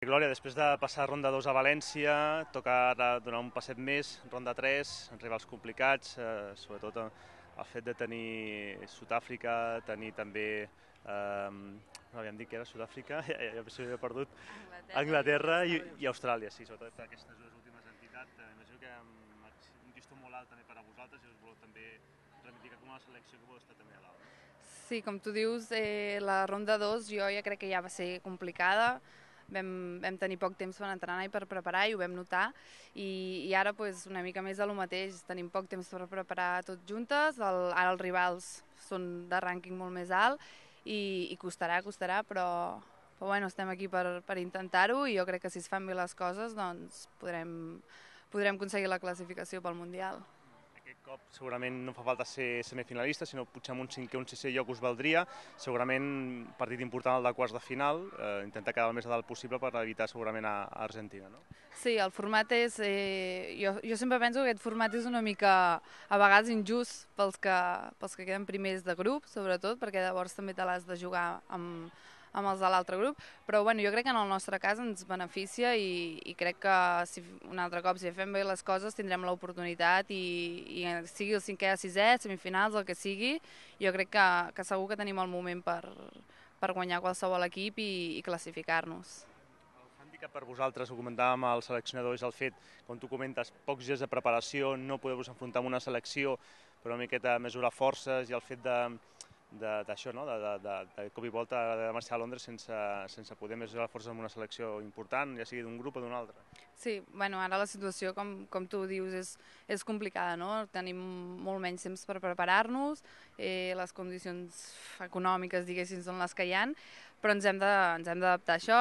Glòria, després de passar ronda 2 a València, toca ara donar un passet més, ronda 3, rivals complicats, sobretot el fet de tenir Sud-àfrica, tenir també, no havíem dit que era Sud-àfrica, ja s'havia perdut, Anglaterra i Austràlia, sí, sobretot aquestes dues últimes entitats. Imagino que un llistó molt alt també per a vosaltres i us voleu també reivindicar com una selecció que voleu estar també a dalt. Sí, com tu dius, la ronda 2 jo ja crec que ja va ser complicada. Vam tenir poc temps per entrenar i per preparar i ho vam notar i ara una mica més de lo mateix, tenim poc temps per preparar tot juntes, ara els rivals són de rànquing molt més alt i costarà, però bueno, estem aquí per intentar-ho i jo crec que si es fan bé les coses doncs podrem aconseguir la classificació pel Mundial. Aquest cop segurament no fa falta ser semifinalista, sinó potser amb un cinquè o un sisè lloc us valdria. Segurament partit important el de quarts de final, intentar quedar el més a dalt possible per evitar segurament a Argentina, no? Sí, el format és... Jo sempre penso que aquest format és una mica a vegades injust pels que queden primers de grup, sobretot, perquè llavors també te l'has de jugar amb els de l'altre grup, però bueno, jo crec que en el nostre cas ens beneficia i crec que un altre cop, si fem bé les coses, tindrem l'oportunitat i sigui el cinquè o sisè, semifinals, el que sigui, jo crec que segur que tenim el moment per guanyar qualsevol equip i classificar-nos. El hàndicap per vosaltres, ho comentàvem al seleccionador, és el fet, com tu comentes, pocs dies de preparació, no podeu-vos enfrontar amb una selecció, però una miqueta mesurar forces i el fet d'això, no? de cop i volta de marxar a Londres sense poder mesurar forces amb una selecció important, ja sigui d'un grup o d'un altre. Sí, bueno, ara la situació, com tu dius, és complicada, no? Tenim molt menys temps per preparar-nos, les condicions econòmiques, diguéssim, són les que hi ha, però ens hem d'adaptar a això,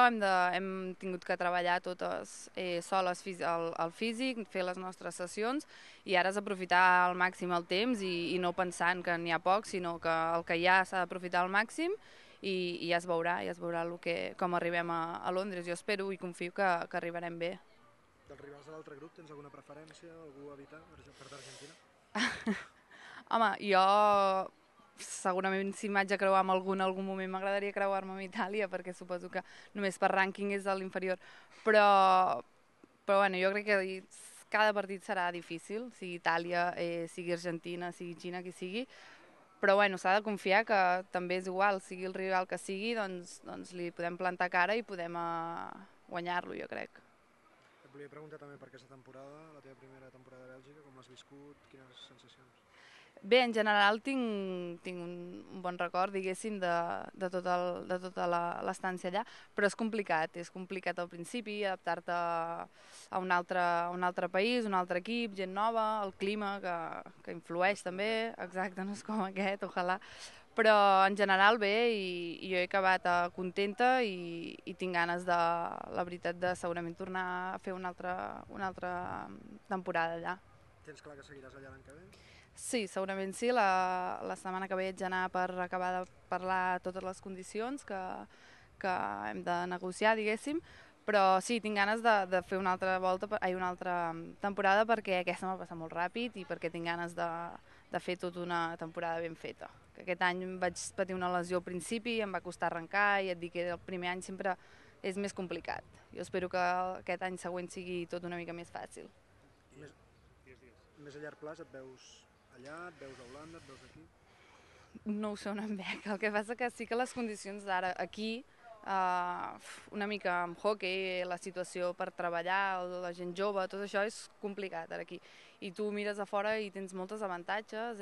hem tingut que treballar totes soles el físic, fer les nostres sessions, i ara és aprofitar al màxim el temps i no pensant que n'hi ha poc, sinó que el que hi ha s'ha d'aprofitar al màxim i ja es veurà com arribem a Londres. Jo espero i confio que arribarem bé. Dels rivals de l'altre grup tens alguna preferència, algú a evitar per d'Argentina? Home, jo segurament si m'haig de creuar amb algun en algun moment m'agradaria creuar-me amb Itàlia perquè suposo que només per rànquing és a l'inferior, però bueno, jo crec que cada partit serà difícil, sigui Itàlia, sigui Argentina, sigui Xina, qui sigui, però bueno, s'ha de confiar que també és igual, sigui el rival que sigui, doncs li podem plantar cara i podem guanyar-lo, jo crec. Et volia preguntar també per aquesta temporada, la teva primera temporada a Bèlgica, com l'has viscut, quines sensacions? Bé, en general tinc un bon record, diguéssim, de tota l'estància allà, però és complicat al principi, adaptar-te a un altre país, un altre equip, gent nova, el clima que influeix també, exacte, no és com aquest, ojalà, però en general bé i jo he acabat contenta i tinc ganes la veritat, de segurament tornar a fer una altra temporada allà. Tens clar que seguiràs allà l'any que ve? Sí, segurament sí. La setmana que ve haig d'anar per acabar de parlar totes les condicions que hem de negociar, diguéssim, però sí, tinc ganes de fer una altra temporada perquè aquesta m'ha passat molt ràpid i perquè tinc ganes de fer tota una temporada ben feta. Aquest any vaig patir una lesió al principi, em va costar arrencar i et dic que el primer any sempre és més complicat. Jo espero que aquest any següent sigui tot una mica més fàcil. Més a llarg plaç et veus allà, et veus a Holanda, et veus aquí? No ho sé on em veig, el que passa que sí que les condicions d'ara aquí, una mica amb hoquei, la situació per treballar, la gent jove, tot això és complicat ara aquí. I tu mires a fora i tens moltes avantatges,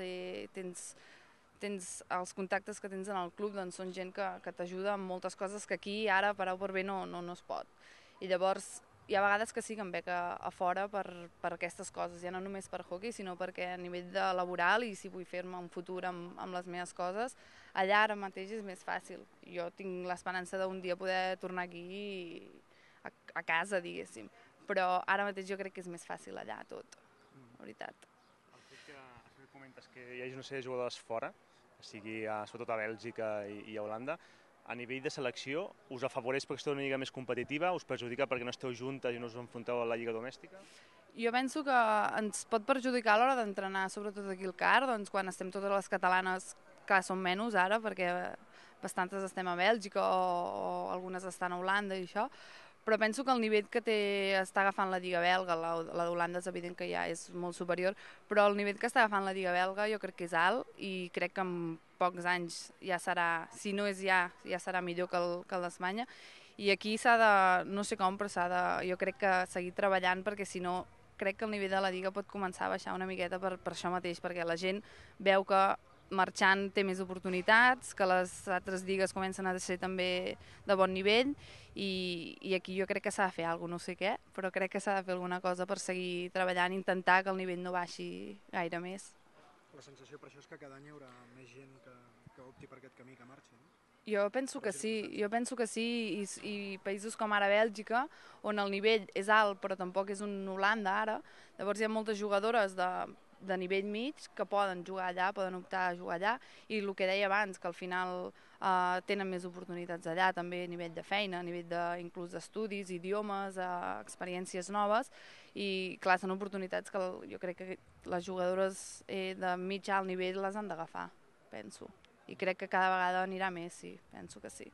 tens els contactes que tens en el club, doncs són gent que t'ajuda amb moltes coses que aquí ara, per A o per B, no es pot. I llavors hi ha vegades que sí que em veig a fora per aquestes coses, ja no només per hockey, sinó perquè a nivell de laboral i si vull fer-me un futur amb les meves coses, allà ara mateix és més fàcil. Jo tinc l'esperança d'un dia poder tornar aquí a casa, diguéssim, però ara mateix jo crec que és més fàcil allà tot, la veritat. El fet que comentes que hi hagi una sèrie de jugadors fora, sigui sobretot a Bèlgica i a Holanda, a nivell de selecció, us afavoreix perquè esteu una lliga més competitiva, us perjudica perquè no esteu juntes i no us enfronteu a la lliga domèstica? Jo penso que ens pot perjudicar a l'hora d'entrenar, sobretot aquí al CAR, doncs quan estem totes les catalanes, clar, són menys ara, perquè bastantes estem a Bèlgica o algunes estan a Holanda i això, però penso que el nivell que està agafant la Lliga belga, la d'Holanda és evident que ja és molt superior, però el nivell que està agafant la Lliga belga jo crec que és alt i crec que en pocs anys ja serà, si no és ja serà millor que el d'Espanya. I aquí s'ha de, no sé com, però jo crec que seguir treballant, perquè si no crec que el nivell de la Lliga pot començar a baixar una miqueta per això mateix, perquè la gent veu que marxant té més oportunitats, que les altres lligues comencen a ser també de bon nivell i aquí jo crec que s'ha de fer alguna cosa, no sé què, però crec que s'ha de fer alguna cosa per seguir treballant i intentar que el nivell no baixi gaire més. La sensació per això és que cada any hi haurà més gent que opti per aquest camí, que marxi, no? Jo penso que sí, i països com ara Bèlgica, on el nivell és alt però tampoc és un Holanda ara, llavors hi ha moltes jugadores de nivell mig que poden jugar allà, poden optar a jugar allà, i el que deia abans, que al final tenen més oportunitats allà, també a nivell de feina, a nivell inclús d'estudis, idiomes, experiències noves, i clar, són oportunitats que jo crec que les jugadores de mig alt nivell les han d'agafar, penso. I crec que cada vegada anirà més, sí, penso que sí.